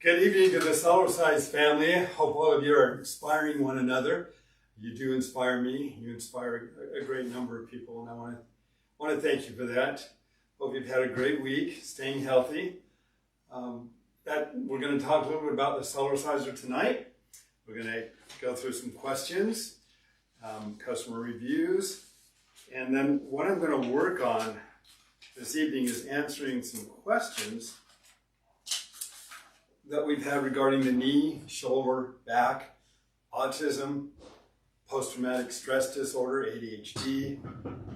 Good evening to the Cellercise family. Hope all of you are inspiring one another. You do inspire me. You inspire a great number of people, and I want to thank you for that. Hope you've had a great week, staying healthy. We're going to talk a little bit about the Cellerciser tonight. We're going to go through some questions, customer reviews, and then what I'm going to work on this evening is answering some questions that we've had regarding the knee, shoulder, back, autism, post-traumatic stress disorder, ADHD,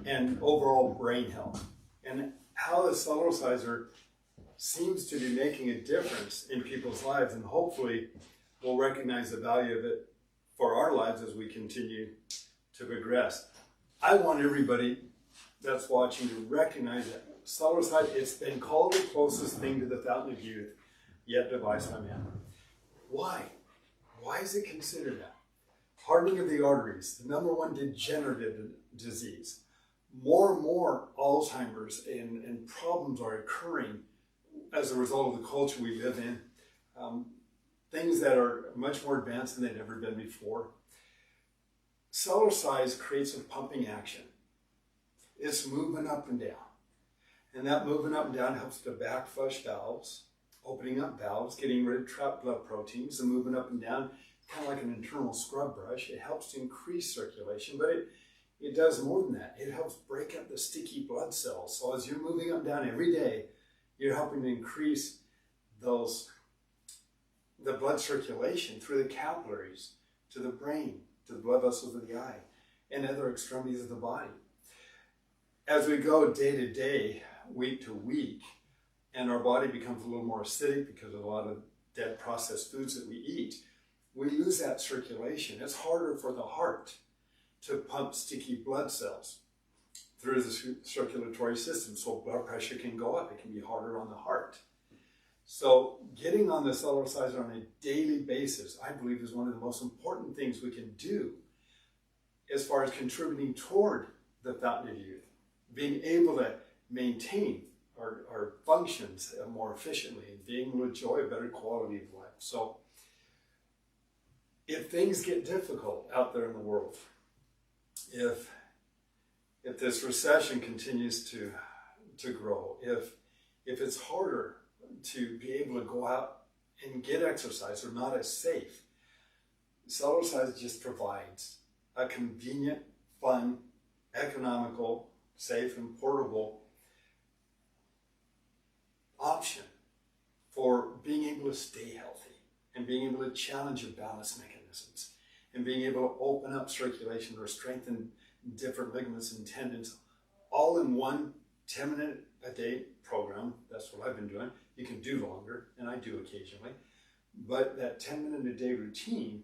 and overall brain health, and how the Cellerciser seems to be making a difference in people's lives, and hopefully we'll recognize the value of it for our lives as we continue to progress. I want everybody that's watching to recognize that Cellerciser, it's been called the closest thing to the fountain of youth yet devised by man. Why? Why is it considered that? Hardening of the arteries, the number one degenerative disease. More and more Alzheimer's and problems are occurring as a result of the culture we live in. Things that are much more advanced than they've ever been before. Cellercise creates a pumping action. It's moving up and down. And that moving up and down helps to back flush valves, opening up valves, getting rid of trapped blood proteins, and moving up and down, kind of like an internal scrub brush. It helps to increase circulation, but it does more than that. It helps break up the sticky blood cells. So as you're moving up and down every day, you're helping to increase the blood circulation through the capillaries, to the brain, to the blood vessels of the eye, and other extremities of the body. As we go day to day, week to week, and our body becomes a little more acidic because of a lot of dead processed foods that we eat, we lose that circulation. It's harder for the heart to pump sticky blood cells through the circulatory system, so blood pressure can go up. It can be harder on the heart. So getting on the Cellerciser on a daily basis, I believe, is one of the most important things we can do as far as contributing toward the fountain of youth, being able to maintain our functions more efficiently and being able to enjoy a better quality of life. So if things get difficult out there in the world, if this recession continues to grow, if it's harder to be able to go out and get exercise or not as safe, Cellercise just provides a convenient, fun, economical, safe, and portable option for being able to stay healthy and being able to challenge your balance mechanisms and being able to open up circulation or strengthen different ligaments and tendons all in one 10-minute a day program. That's what I've been doing. You can do longer, and I do occasionally, but that 10-minute a day routine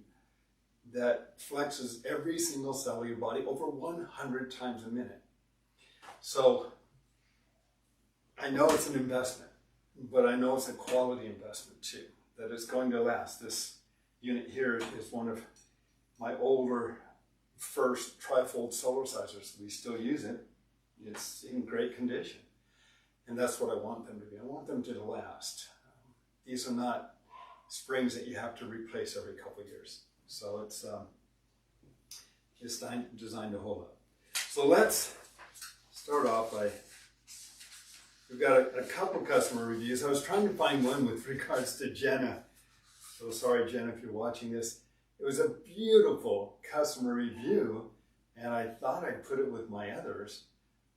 that flexes every single cell of your body over 100 times a minute. So I know it's an investment, but I know it's a quality investment too, that it's going to last. This unit here is one of my older first trifold Cellercisers. We still use it. It's in great condition. And that's what I want them to be. I want them to last. These are not springs that you have to replace every couple of years. So it's designed to hold up. So let's start off by, we've got a couple customer reviews. I was trying to find one with regards to Jenna. So sorry, Jenna, if you're watching this. It was a beautiful customer review, and I thought I'd put it with my others,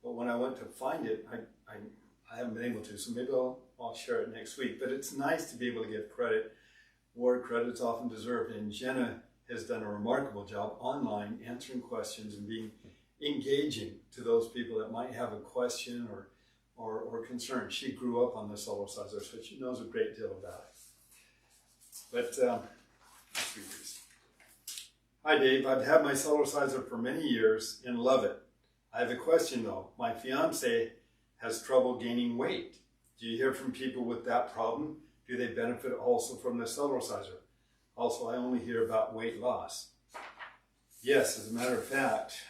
but when I went to find it, I haven't been able to, so maybe I'll share it next week. But it's nice to be able to give credit where credit's often deserved, and Jenna has done a remarkable job online answering questions and being engaging to those people that might have a question or concern. She grew up on the Cellerciser, so she knows a great deal about it. But let's read these. Hi Dave, I've had my Cellerciser for many years and love it. I have a question though. My fiance has trouble gaining weight. Do you hear from people with that problem? Do they benefit also from the Cellerciser? Also, I only hear about weight loss. Yes, as a matter of fact,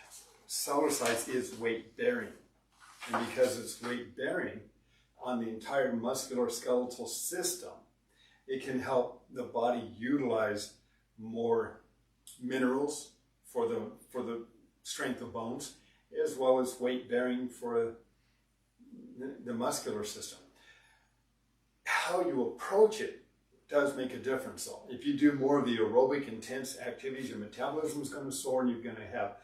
Cellercise is weight bearing. And because it's weight bearing on the entire musculoskeletal system, It can help the body utilize more minerals for the strength of bones, as well as weight bearing for the muscular system. How you approach it does make a difference though. If you do more of the aerobic intense activities, your metabolism is going to soar, and you're going to have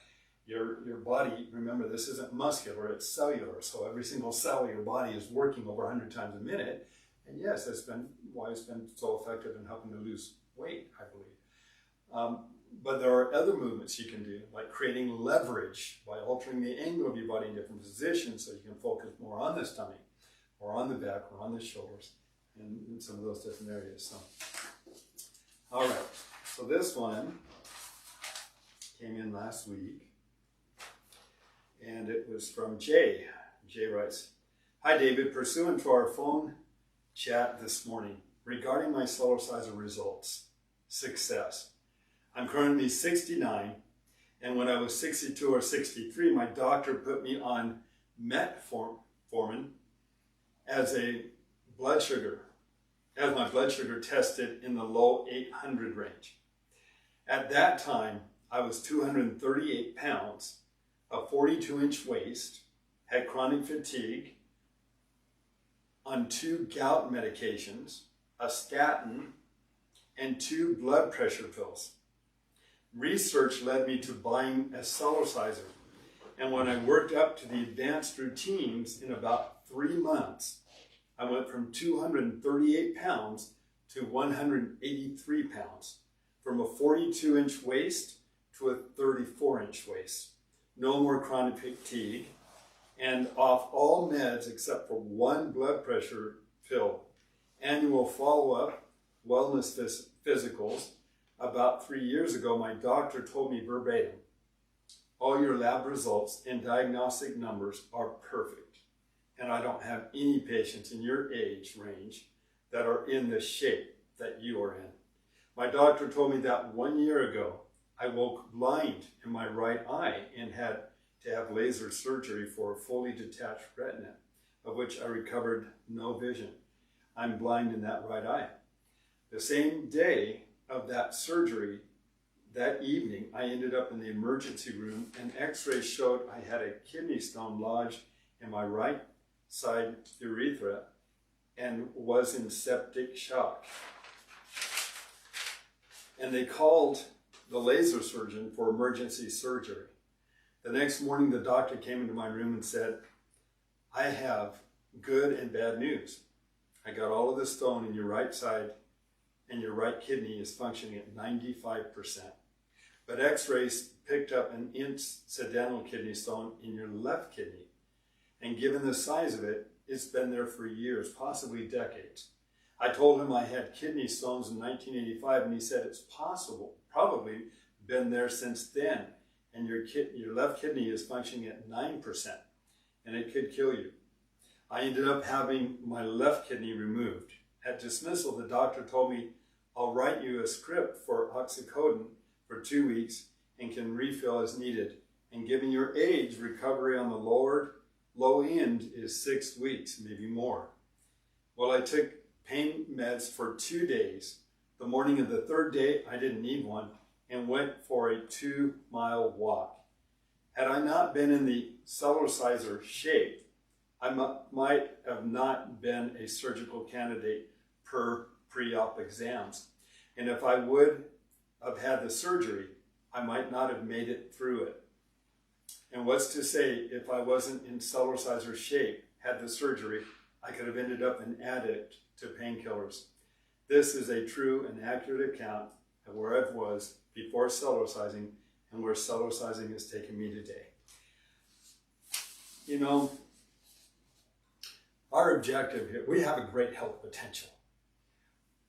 your body, remember this isn't muscular, it's cellular, so every single cell of your body is working over 100 times a minute. And yes, that's been why it's been so effective in helping to lose weight, I believe. But there are other movements you can do, like creating leverage by altering the angle of your body in different positions so you can focus more on the stomach, or on the back, or on the shoulders, and in some of those different areas. So, all right, so this one came in last week, and it was from Jay. Jay writes, "Hi David, pursuant to our phone chat this morning regarding my Cellerciser results, success. I'm currently 69, and when I was 62 or 63, my doctor put me on metformin as my blood sugar tested in the low 800 range. At that time, I was 238 pounds, a 42-inch waist, had chronic fatigue, on 2 gout medications, a statin, and 2 blood pressure pills. Research led me to buying a Cellerciser, and when I worked up to the advanced routines in about 3 months, I went from 238 pounds to 183 pounds, from a 42-inch waist to a 34-inch waist. No more chronic fatigue, and off all meds except for 1 blood pressure pill. Annual follow-up wellness physicals. About 3 years ago, my doctor told me verbatim, all your lab results and diagnostic numbers are perfect, and I don't have any patients in your age range that are in the shape that you are in. My doctor told me that 1 year ago, I woke blind in my right eye and had to have laser surgery for a fully detached retina, of which I recovered no vision. I'm blind in that right eye. The same day of that surgery, that evening, I ended up in the emergency room, and x-rays showed I had a kidney stone lodged in my right side urethra and was in septic shock. And they called the laser surgeon for emergency surgery. The next morning, the doctor came into my room and said, I have good and bad news. I got all of the stone in your right side, and your right kidney is functioning at 95%. But x-rays picked up an incidental kidney stone in your left kidney. And given the size of it, it's been there for years, possibly decades. I told him I had kidney stones in 1985, and he said it's possible, probably been there since then. And your left kidney is functioning at 9%, and it could kill you. I ended up having my left kidney removed. At dismissal, the doctor told me, I'll write you a script for oxycodone for 2 weeks and can refill as needed. And given your age, recovery on the low end is 6 weeks, maybe more. Well, I took pain meds for 2 days. The morning of the 3rd day, I didn't need one, and went for a 2-mile walk. Had I not been in the Cellerciser shape, I might have not been a surgical candidate per pre-op exams. And if I would have had the surgery, I might not have made it through it. And what's to say, if I wasn't in Cellerciser shape, had the surgery, I could have ended up an addict to painkillers. This is a true and accurate account of where I was before Cellercising and where Cellercising has taken me today. You know, our objective here, we have a great health potential.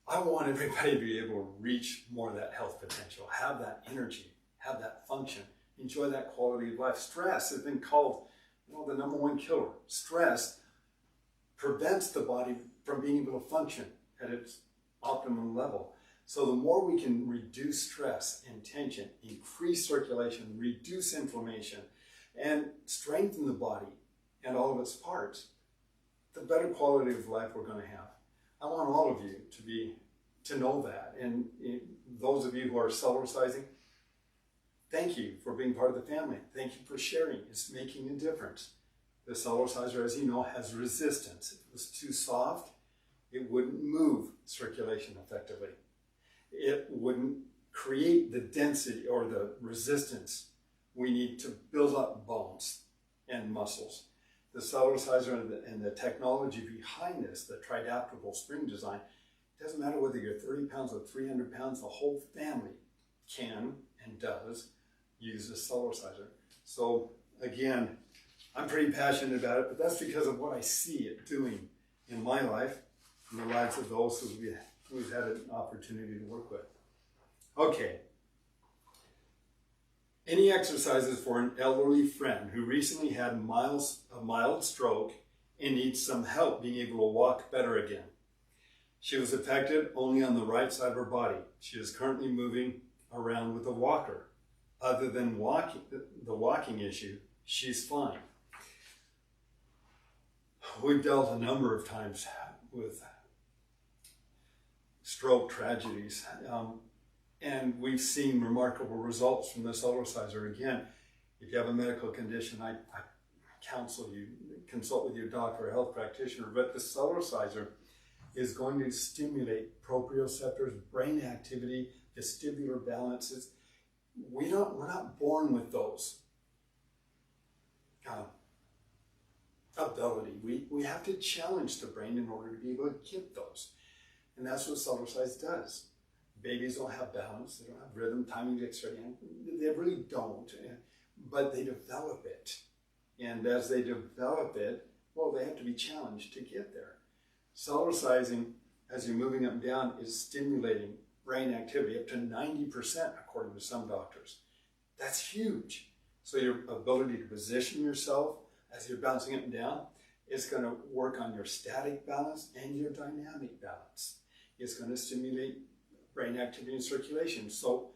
I want everybody to be able to reach more of that health potential, have that energy, have that function, enjoy that quality of life. Stress has been called, the #1 killer. Stress prevents the body from being able to function at its optimum level. So the more we can reduce stress and tension, increase circulation, reduce inflammation, and strengthen the body and all of its parts, the better quality of life we're going to have. I want all of you to be to know that. And those of you who are Cellercising, thank you for being part of the family. Thank you for sharing. It's making a difference. The Cellerciser, as you know, has resistance. If it was too soft, it wouldn't move circulation effectively. It wouldn't create the density or the resistance we need to build up bones and muscles. The Cellerciser and the technology behind this, the tri-adaptable spring design, it doesn't matter whether you're 30 pounds or 300 pounds, the whole family can and does use the Cellerciser. So again, I'm pretty passionate about it, but that's because of what I see it doing in my life and the lives of those who we've had an opportunity to work with. Okay. Any exercises for an elderly friend who recently had a mild stroke and needs some help being able to walk better again? She was affected only on the right side of her body. She is currently moving around with a walker. Other than the walking issue, she's fine. We've dealt a number of times with stroke tragedies, and we've seen remarkable results from the Cellerciser. Again, if you have a medical condition, I counsel you, consult with your doctor or health practitioner, but the Cellerciser is going to stimulate proprioceptors, brain activity, vestibular balances. We're not born with those ability. We have to challenge the brain in order to be able to get those. And that's what Cellercise does. Babies don't have balance, they don't have rhythm, timing, dexterity. They really don't, but they develop it. And as they develop it, well, they have to be challenged to get there. Cellercising, as you're moving up and down, is stimulating brain activity up to 90%, according to some doctors. That's huge. So your ability to position yourself as you're bouncing up and down is going to work on your static balance and your dynamic balance. It's going to stimulate brain activity and circulation. So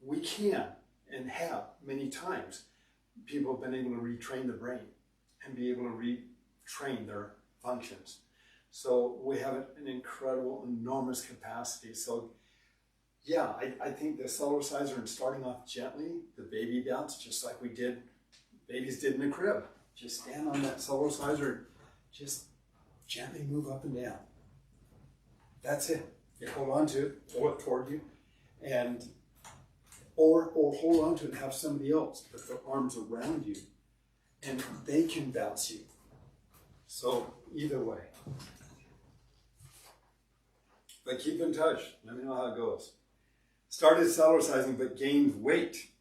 we can and have many times, people have been able to retrain the brain and be able to retrain their functions. So we have an incredible, enormous capacity. So yeah, I think the Cellerciser, and starting off gently, the baby bounce, just like babies did in the crib. Just stand on that Cellerciser, just gently move up and down. That's it. You hold on to it, pull it toward you, and or hold on to it and have somebody else put their arms around you, and they can bounce you. So either way. But keep in touch. Let me know how it goes. Started Cellercising but gained weight.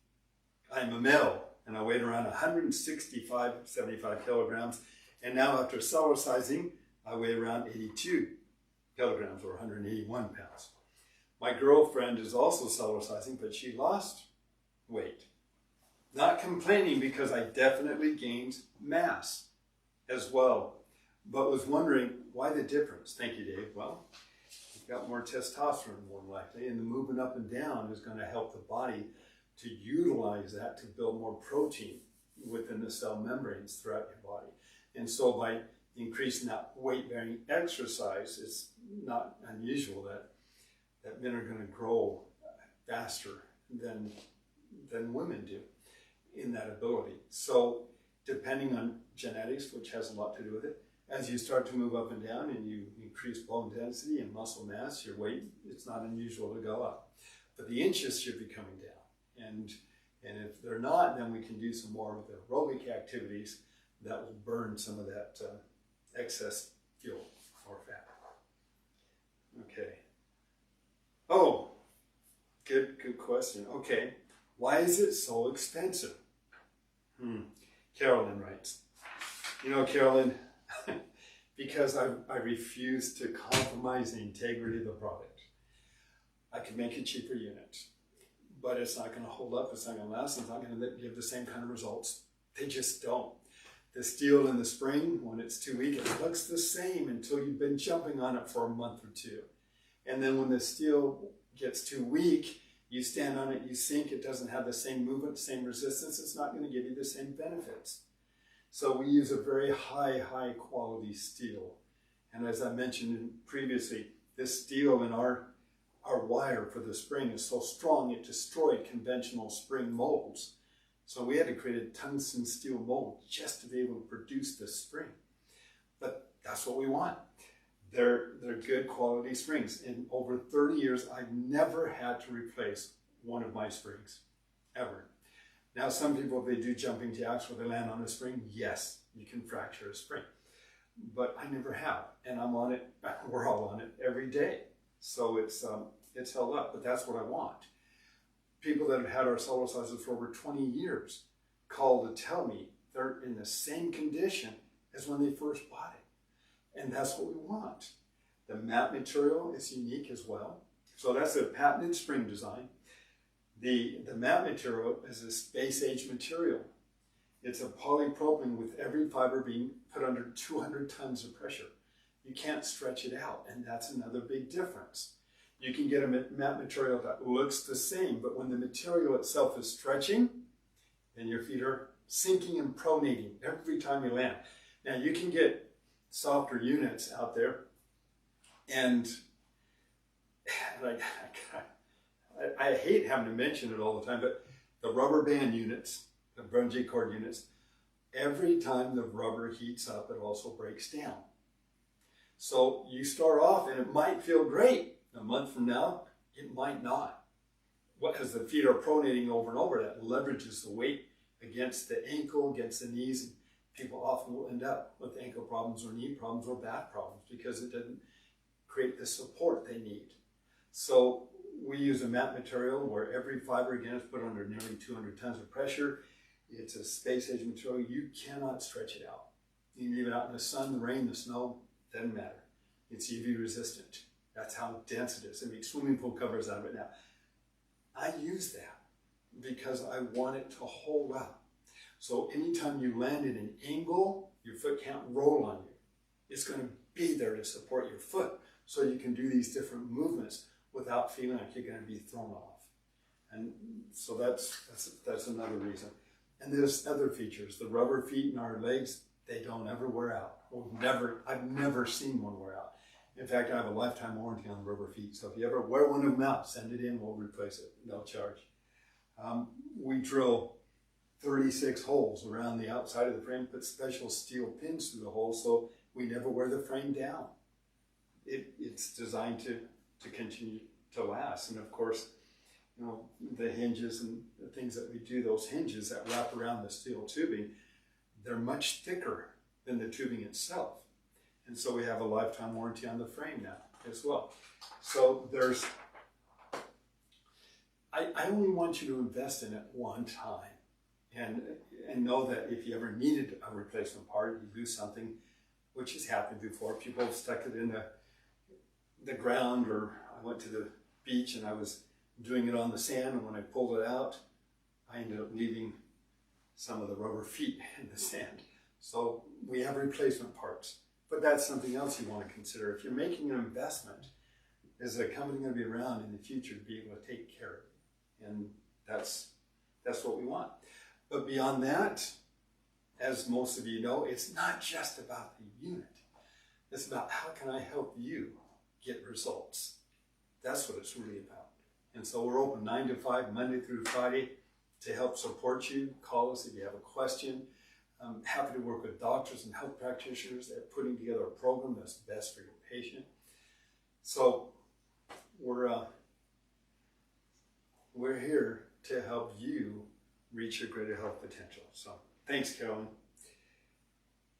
I'm a male and I weighed around 165, 75 kilograms. And now after Cellercising, I weigh around 82 kilograms or 181 pounds. My girlfriend is also Cellercising, but she lost weight. Not complaining because I definitely gained mass as well, but was wondering why the difference. Thank you, Dave. Well, you've got more testosterone more than likely, and the movement up and down is going to help the body to utilize that to build more protein within the cell membranes throughout your body. And so by increasing that weight-bearing exercise, it's not unusual that men are going to grow faster than women do in that ability. So depending on genetics, which has a lot to do with it, as you start to move up and down and you increase bone density and muscle mass, your weight, it's not unusual to go up. But the inches should be coming down. And if they're not, then we can do some more of the aerobic activities that will burn some of that excess fuel or fat. Okay. Oh, good question. Okay. Why is it so expensive? Carolyn writes, you know, Carolyn, because I refuse to compromise the integrity of the product. I could make a cheaper unit, but it's not going to hold up, it's not going to last, it's not going to give the same kind of results. They just don't. The steel in the spring, when it's too weak, it looks the same until you've been jumping on it for a month or two. And then when the steel gets too weak, you stand on it, you sink, it doesn't have the same movement, same resistance, it's not going to give you the same benefits. So we use a very high quality steel. And as I mentioned previously, this steel in our our wire for the spring is so strong it destroyed conventional spring molds. So we had to create a tungsten steel mold just to be able to produce this spring. But that's what we want. They're good quality springs. In over 30 years, I've never had to replace one of my springs, ever. Now, some people, if they do jumping jacks where they land on a spring, yes, you can fracture a spring. But I never have, and I'm on it, we're all on it every day. So it's held up, but that's what I want. People that have had our Cellercisers for over 20 years call to tell me they're in the same condition as when they first bought it. And that's what we want. The mat material is unique as well. So that's a patented spring design. The mat material is a space-age material. It's a polypropylene with every fiber being put under 200 tons of pressure. You can't stretch it out, and that's another big difference. You can get a mat material that looks the same, but when the material itself is stretching, then your feet are sinking and pronating every time you land. Now, you can get softer units out there, and I hate having to mention it all the time, but the rubber band units, the bungee cord units, every time the rubber heats up, it also breaks down. So you start off and it might feel great. A month from now, it might not. As the feet are pronating over and over, that leverages the weight against the ankle, against the knees. And people often will end up with ankle problems or knee problems or back problems because it doesn't create the support they need. So we use a mat material where every fiber, again, is put under nearly 200 tons of pressure. It's a space-age material. You cannot stretch it out. You can leave it out in the sun, the rain, the snow, doesn't matter. It's UV resistant. That's how dense it is. I make swimming pool covers out of it now. I use that because I want it to hold up. So anytime you land at an angle, your foot can't roll on you. It's going to be there to support your foot so you can do these different movements without feeling like you're going to be thrown off. And so that's another reason. And there's other features. The rubber feet in our legs, they don't ever wear out. I've never seen one wear out. In fact, I have a lifetime warranty on the rubber feet. So if you ever wear one of them out, send it in, we'll replace it. No charge. We drill 36 holes around the outside of the frame, put special steel pins through the holes so we never wear the frame down. It's designed to continue to last. And of course, you know, the hinges and the things that we do, those hinges that wrap around the steel tubing, they're much thicker than the tubing itself. And so we have a lifetime warranty on the frame now as well. So I only want you to invest in it one time and know that if you ever needed a replacement part, you lose something, which has happened before. People have stuck it in the ground, or I went to the beach and I was doing it on the sand, and when I pulled it out, I ended up leaving some of the rubber feet in the sand. So we have replacement parts. But that's something else you want to consider. If you're making an investment, is the company going to be around in the future to be able to take care of it? And that's what we want. But beyond that, as most of you know, it's not just about the unit. It's about how can I help you get results. That's what it's really about. And so we're open 9 to 5, Monday through Friday, to help support you. Call us if you have a question. I'm happy to work with doctors and health practitioners that are putting together a program that's best for your patient. So we're here to help you reach your greater health potential. So thanks, Carolyn.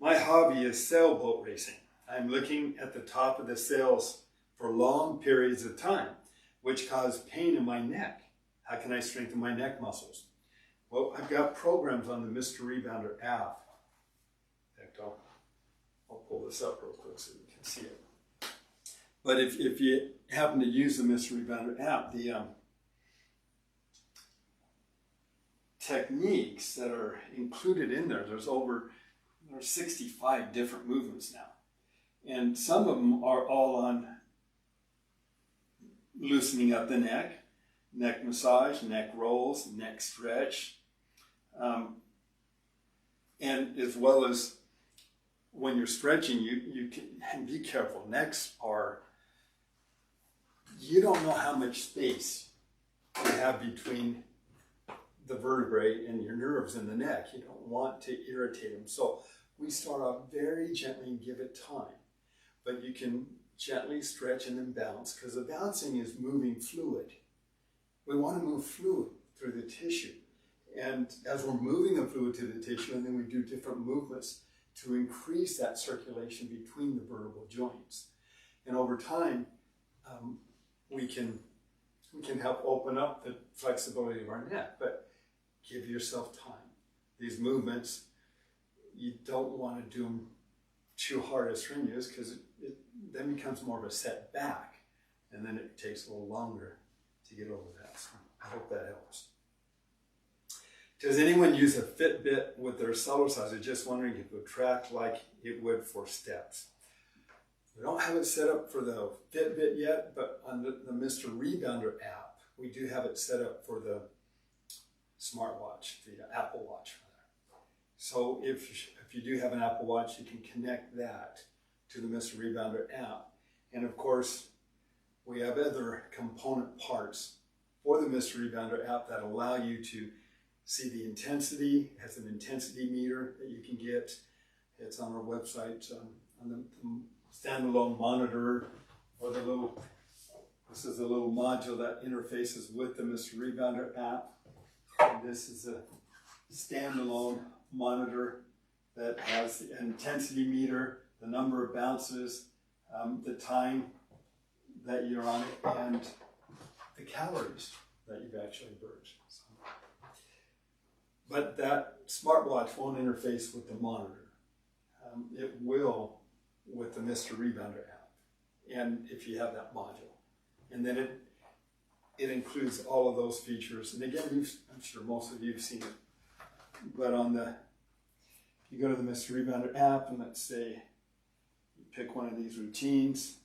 My hobby is sailboat racing. I'm looking at the top of the sails for long periods of time, which cause pain in my neck. How can I strengthen my neck muscles? Well, I've got programs on the Mr. Rebounder app. In fact, I'll pull this up real quick so you can see it. But if you happen to use the Mr. Rebounder app, the techniques that are included in there's 65 different movements now. And some of them are all on loosening up the neck massage, neck rolls, neck stretch, and as well as when you're stretching, you can be careful. Necks are you don't know how much space you have between the vertebrae and your nerves in the neck. You don't want to irritate them. So we start off very gently and give it time. But you can gently stretch and then bounce, because the bouncing is moving fluid. We want to move fluid through the tissue. And as we're moving the fluid to the tissue, and then we do different movements to increase that circulation between the vertebral joints. And over time, we can help open up the flexibility of our neck, but give yourself time. These movements, you don't want to do them too hard or strenuous, because it then becomes more of a setback, and then it takes a little longer to get over that. So I hope that helps. Does anyone use a Fitbit with their Cellerciser? Just wondering if it would track like it would for steps. We don't have it set up for the Fitbit yet, but on the Mr. Rebounder app, we do have it set up for the smartwatch, the Apple Watch. So if you do have an Apple Watch, you can connect that to the Mr. Rebounder app. And of course, we have other component parts for the Mr. Rebounder app that allow you to see the intensity. It has an intensity meter that you can get. It's on our website, on the standalone monitor, or this is a little module that interfaces with the Mr. Rebounder app. And this is a standalone monitor that has the intensity meter, the number of bounces, the time that you're on it, and the calories that you've actually burned. So, but that smartwatch won't interface with the monitor. It will with the Mr. Rebounder app, and if you have that module. And then it includes all of those features. And again, I'm sure most of you have seen it. But if you go to the Mr. Rebounder app, and let's say you pick one of these routines,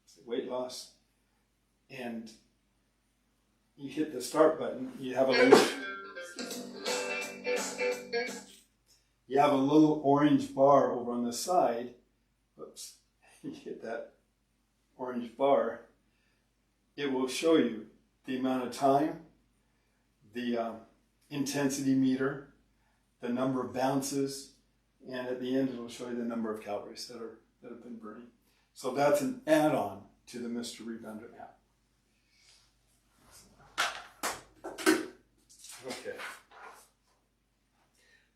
say weight loss, and you hit the start button, you have a little orange bar over on the side. Whoops, you hit that orange bar. It will show you the amount of time, the intensity meter, the number of bounces, and at the end it will show you the number of calories that have been burning. So that's an add-on to the Mr. Rebounder app. Okay.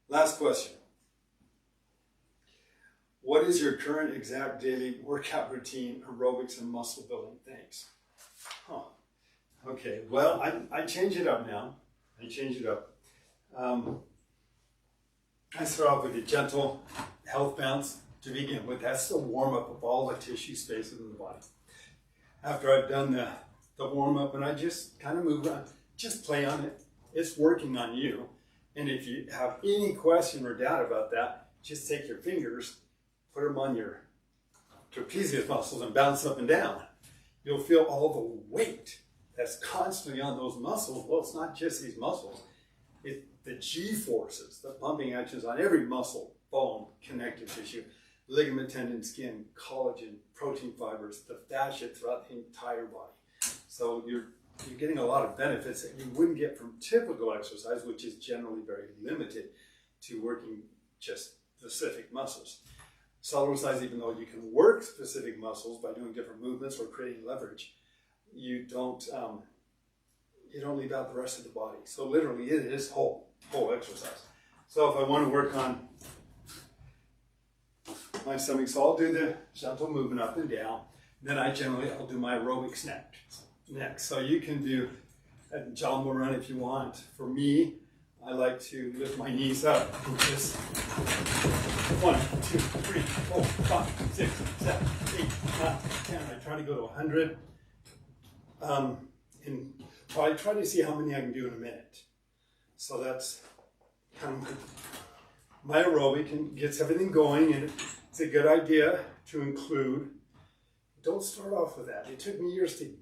Last question. What is your current exact daily workout routine, aerobics, and muscle building? Thanks. Okay, well, I change it up now. I start off with a gentle health bounce to begin with. That's the warm-up of all the tissue spaces in the body. After I've done the warm-up, and I just kind of move around, just play on it. It's working on you. And if you have any question or doubt about that, just take your fingers, put them on your trapezius muscles and bounce up and down. You'll feel all the weight that's constantly on those muscles. Well, it's not just these muscles. It's the G-forces, the pumping actions on every muscle, bone, connective tissue, ligament, tendon, skin, collagen, protein fibers, the fascia throughout the entire body. So you're getting a lot of benefits that you wouldn't get from typical exercise, which is generally very limited to working just specific muscles. Cellercise, even though you can work specific muscles by doing different movements or creating leverage, you don't leave out the rest of the body. So literally, it is whole exercise. So if I want to work on my stomach, so I'll do the gentle movement up and down. Then I'll do my aerobics next. So you can do a jumbo run if you want. For me, I like to lift my knees up and just 1, 2, 3, 4, 5, 6, 7, 8, 9, 10. I try to go to 100. And I try to see how many I can do in a minute. So that's kind of my aerobic, and gets everything going. And it's a good idea to include. Don't start off with that. It took me years to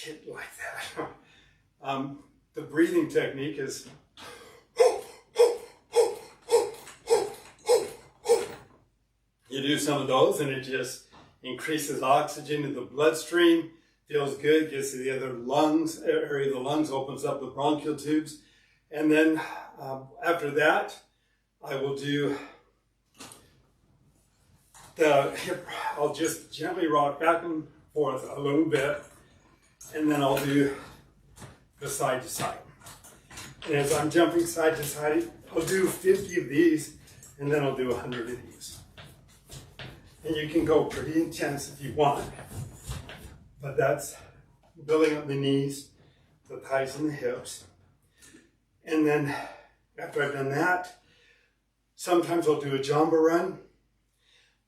get like that. The breathing technique is you do some of those, and increases oxygen in the bloodstream, feels good, gets to the other lungs, area of the lungs, opens up the bronchial tubes. And then after that, I will do the hip. I'll just gently rock back and forth a little bit, and then I'll do the side to side. And as I'm jumping side to side, I'll do 50 of these, and then I'll do 100 of these. And you can go pretty intense if you want, but that's building up the knees, the thighs, and the hips. And then after I've done that, sometimes I'll do a jamba run,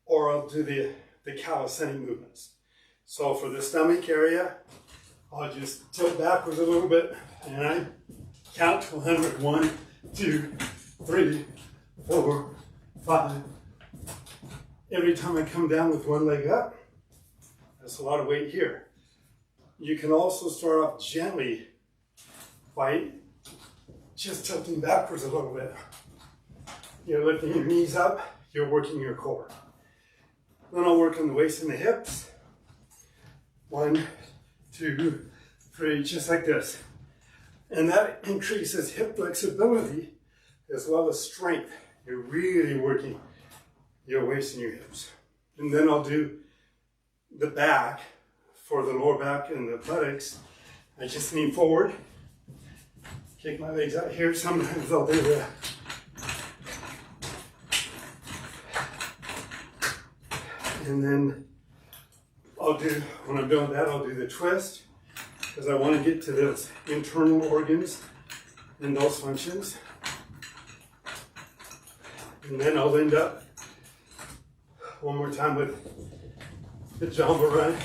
or I'll do the calisthenic movements. So for the stomach area, I'll just tilt backwards a little bit, and I count to 100. 1, 2, 3, 4, 5. Every time I come down with one leg up, that's a lot of weight here. You can also start off gently by just tilting backwards a little bit. You're lifting your knees up, you're working your core. Then I'll work on the waist and the hips. 1, 2, 3, just like this. And that increases hip flexibility as well as strength. You're really working your waist and your hips. And then I'll do the back for the lower back and the buttocks. I just lean forward, kick my legs out here. Sometimes I'll do the and then I'll do, when I'm done with that, I'll do the twist, because I want to get to those internal organs and those functions. And then I'll end up one more time with the jamba run.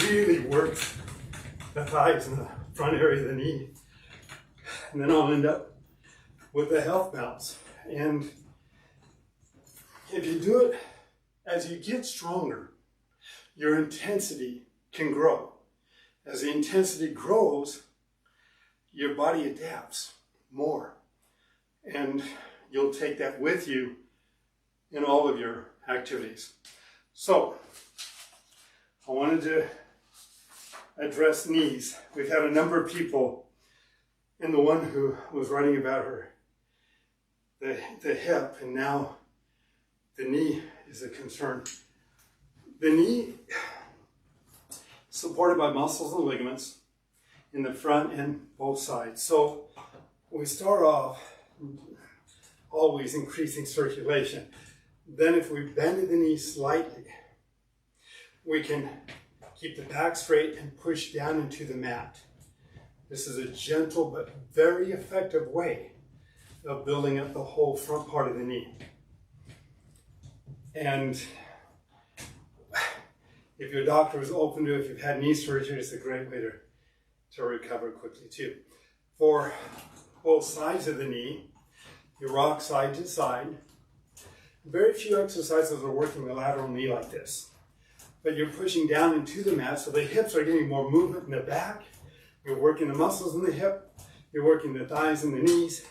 Really works the thighs and the front area of the knee. And then I'll end up with the health bounce. And if you do it as you get stronger, your intensity can grow. As the intensity grows, your body adapts more. And you'll take that with you in all of your activities. So, I wanted to address knees. We've had a number of people, and the one who was writing about the hip, and now the knee is a concern. The knee is supported by muscles and ligaments in the front and both sides. So we start off always increasing circulation. Then if we bend the knee slightly, we can keep the back straight and push down into the mat. This is a gentle but very effective way of building up the whole front part of the knee. And if your doctor is open to it, if you've had knee surgery, it's a great way to recover quickly too. For both sides of the knee, you rock side to side. Very few exercises are working the lateral knee like this. But you're pushing down into the mat, so the hips are getting more movement in the back. You're working the muscles in the hip. You're working the thighs and the knees.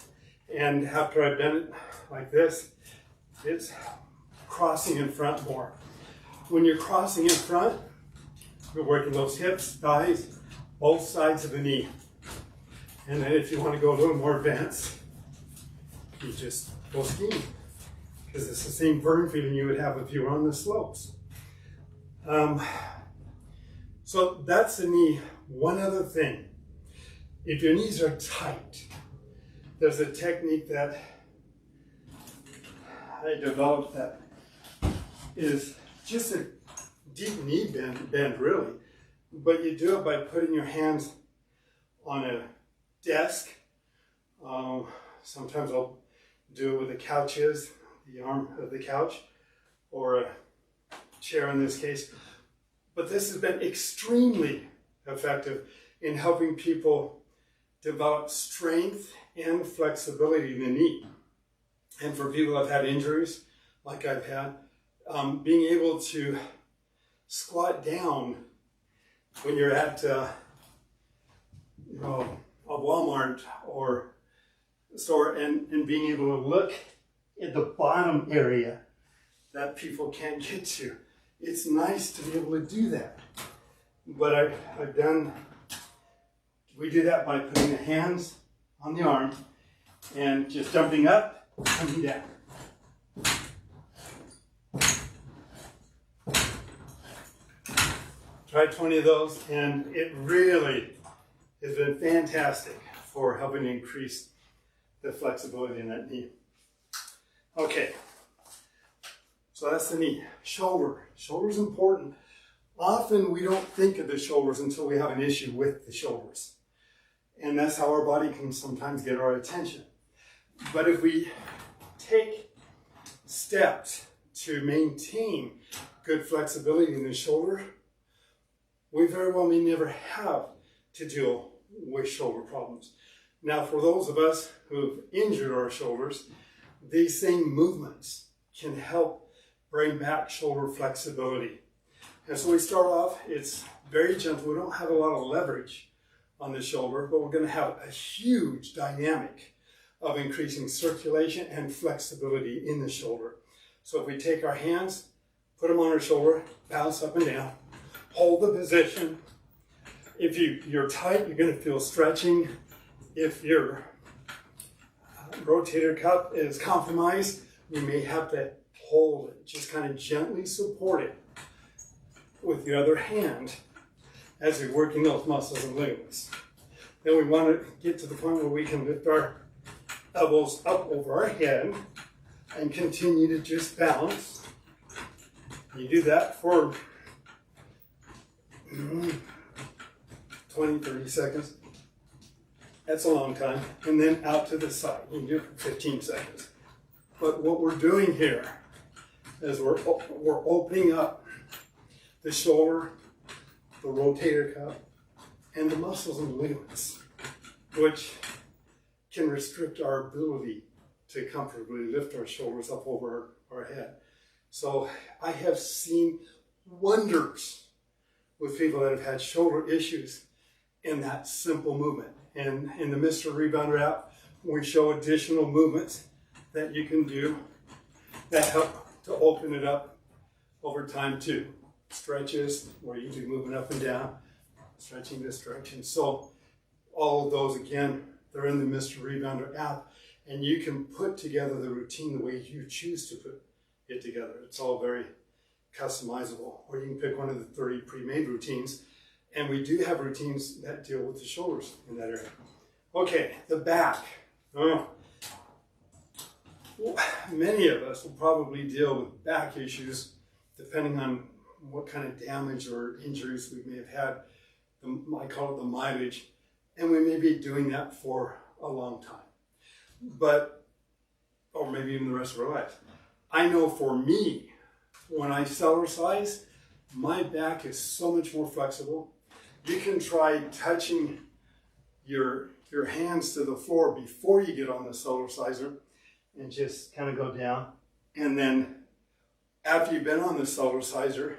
And after I bend it like this, it's crossing in front more. When you're crossing in front, you're working those hips, thighs, both sides of the knee. And then if you want to go a little more advanced, you just go skiing. Because it's the same burn feeling you would have if you were on the slopes. So that's the knee. One other thing, if your knees are tight, there's a technique that I developed that is just a deep knee bend really, but you do it by putting your hands on a desk. Sometimes I'll do it with the couches, the arm of the couch, or a chair in this case. But this has been extremely effective in helping people develop strength and flexibility in the knee. And for people that have had injuries, like I've had, being able to squat down when you're at a Walmart or store and being able to look at the bottom area that people can't get to it's nice to be able to do that. But we do that by putting the hands on the arm and just jumping up, coming down. Try 20 of those, and it really has been fantastic for helping increase the flexibility in that knee. Okay, so that's the knee. Shoulder. Shoulder's important. Often we don't think of the shoulders until we have an issue with the shoulders. And that's how our body can sometimes get our attention. But if we take steps to maintain good flexibility in the shoulder, we very well may never have to deal with shoulder problems. Now, for those of us who've injured our shoulders, these same movements can help bring back shoulder flexibility. And so we start off, it's very gentle. We don't have a lot of leverage on the shoulder, but we're going to have a huge dynamic of increasing circulation and flexibility in the shoulder. So if we take our hands, put them on our shoulder, bounce up and down, hold the position. If you're tight, you're going to feel stretching. If your rotator cuff is compromised, you may have to hold it. Just kind of gently support it with the other hand as we're working those muscles and ligaments. Then we want to get to the point where we can lift our elbows up over our head and continue to just balance. You do that for 20, 30 seconds. That's a long time. And then out to the side. You can do it for 15 seconds. But what we're doing here is we're opening up the shoulder, the rotator cuff, and the muscles and ligaments, which can restrict our ability to comfortably lift our shoulders up over our head. So I have seen wonders with people that have had shoulder issues in that simple movement. And in the Mr. Rebounder app, we show additional movements that you can do that help to open it up over time too. Stretches, where you can be moving up and down, stretching this direction. So all of those, again, they're in the Mr. Rebounder app, and you can put together the routine the way you choose to put it together. It's all very customizable. Or you can pick one of the 30 pre-made routines, and we do have routines that deal with the shoulders in that area. Okay, the back. Many of us will probably deal with back issues depending on what kind of damage or injuries we may have had. I call it the mileage, and we may be doing that for a long time, or maybe even the rest of our lives. I know for me, when I Cellercise, my back is so much more flexible. You can try touching your hands to the floor before you get on the Cellerciser and just kind of go down. And then after you've been on the Cellerciser,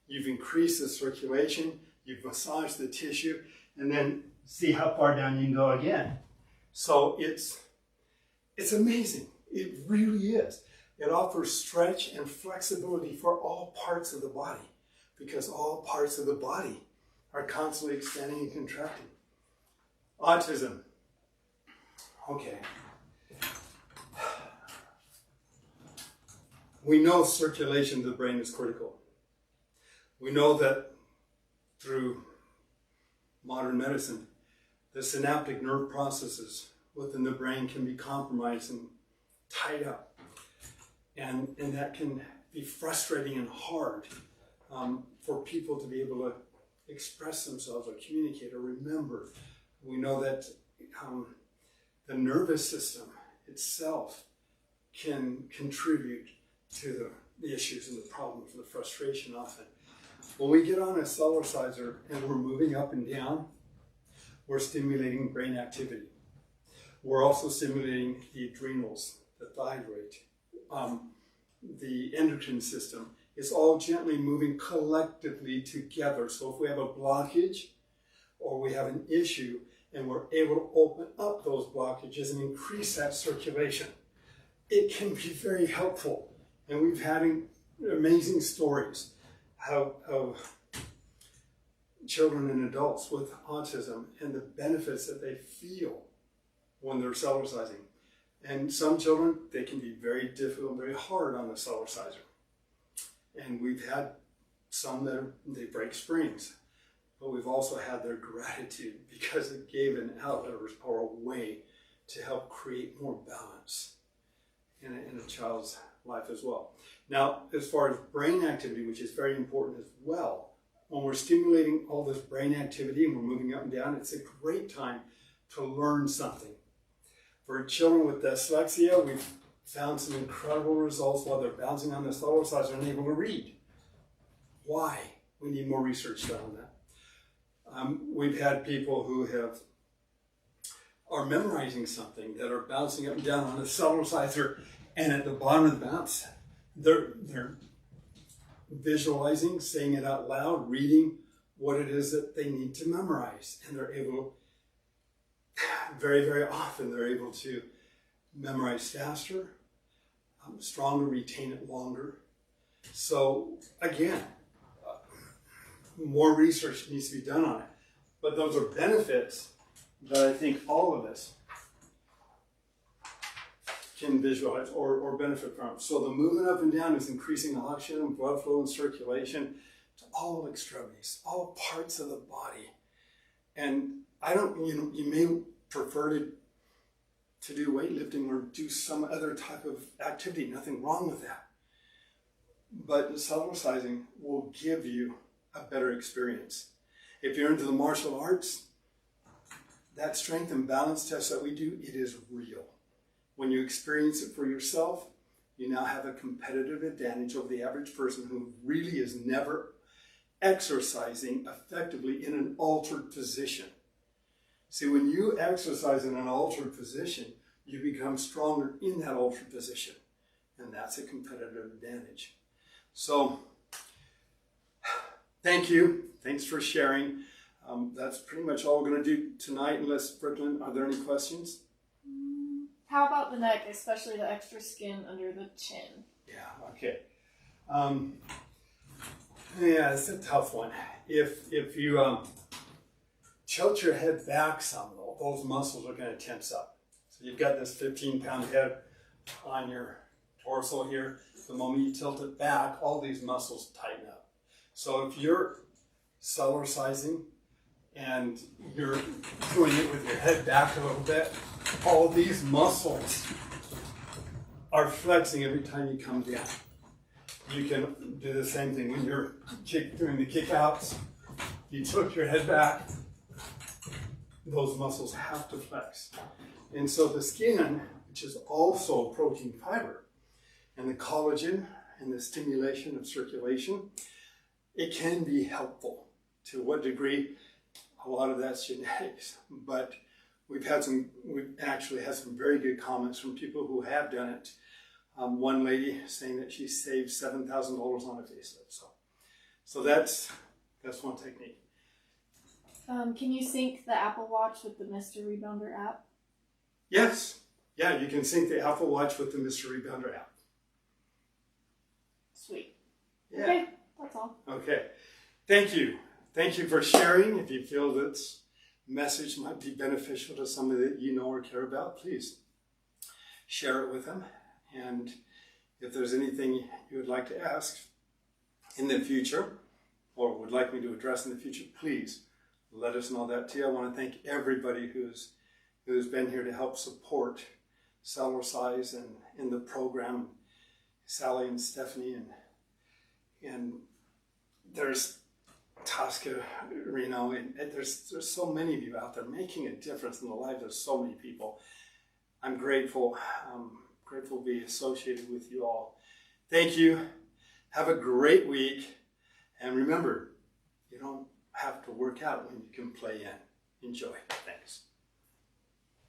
you've increased the circulation, you've massaged the tissue, and then see how far down you can go again. So it's amazing. It really is. It offers stretch and flexibility for all parts of the body, because all parts of the body are constantly expanding and contracting. Autism. Okay. We know circulation to the brain is critical. We know that through modern medicine, the synaptic nerve processes within the brain can be compromised and tied up. And that can be frustrating and hard for people to be able to express themselves or communicate or remember. We know that the nervous system itself can contribute to the issues and the problems and the frustration often. When we get on a Cellerciser and we're moving up and down, we're stimulating brain activity. We're also stimulating the adrenals, the thyroid, the endocrine system. It's all gently moving collectively together. So if we have a blockage or we have an issue and we're able to open up those blockages and increase that circulation, it can be very helpful. And we've had amazing stories of children and adults with autism and the benefits that they feel when they're Cellercising. And some children, they can be very difficult, very hard on the Cellerciser. And we've had some that they break springs, but we've also had their gratitude because it gave an outlet or a way to help create more balance in a child's life as well. Now, as far as brain activity, which is very important as well, when we're stimulating all this brain activity and we're moving up and down, it's a great time to learn something. For children with dyslexia, we've found some incredible results while they're bouncing on the Cellerciser and able to read. Why? We need more research done on that. We've had people who are memorizing something that are bouncing up and down on the Cellerciser, and at the bottom of the bounce, they're visualizing, saying it out loud, reading what it is that they need to memorize, and they're able, very, very often, they're able to memorize faster, stronger, retain it longer. So again, more research needs to be done on it. But those are benefits that I think all of us can visualize or benefit from. So the movement up and down is increasing the oxygen, blood flow, and circulation to all extremities, all parts of the body. And you may prefer to do weightlifting or do some other type of activity. Nothing wrong with that. But the Cellercising will give you a better experience. If you're into the martial arts, that strength and balance test that we do, it is real. When you experience it for yourself, you now have a competitive advantage over the average person who really is never exercising effectively in an altered position. See, when you exercise in an altered position, you become stronger in that altered position. And that's a competitive advantage. So, thank you. Thanks for sharing. That's pretty much all we're going to do tonight, unless, Brooklyn, are there any questions? How about the neck, especially the extra skin under the chin? Yeah, okay. Yeah, it's a tough one. If you tilt your head back some, though, those muscles are going to tense up. So you've got this 15-pound head on your torso here. The moment you tilt it back, all these muscles tighten up. So if you're Cellercising and you're doing it with your head back a little bit, all these muscles are flexing every time you come down. You can do the same thing when you're doing the kick-outs. You tilt your head back, those muscles have to flex. And so the skin, which is also protein fiber, and the collagen and the stimulation of circulation, it can be helpful. To what degree? A lot of that's genetics, but we've actually had some very good comments from people who have done it. One lady saying that she saved $7,000 on a facelift. So that's one technique. Can you sync the Apple Watch with the Mr. Rebounder app? Yes. Yeah, you can sync the Apple Watch with the Mr. Rebounder app. Sweet. Yeah. Okay, that's all. Okay. Thank you. Thank you for sharing. If you feel this message might be beneficial to somebody that you know or care about, please share it with them. And if there's anything you would like to ask in the future or would like me to address in the future, please let us know that too. I want to thank everybody who's been here to help support Cellercise and in the program, Sally and Stephanie, and there's Tosca, Reno, and there's so many of you out there making a difference in the lives of so many people. I'm grateful. Grateful to be associated with you all. Thank you. Have a great week. And remember, you don't have to work out when you can play in. Enjoy. Thanks.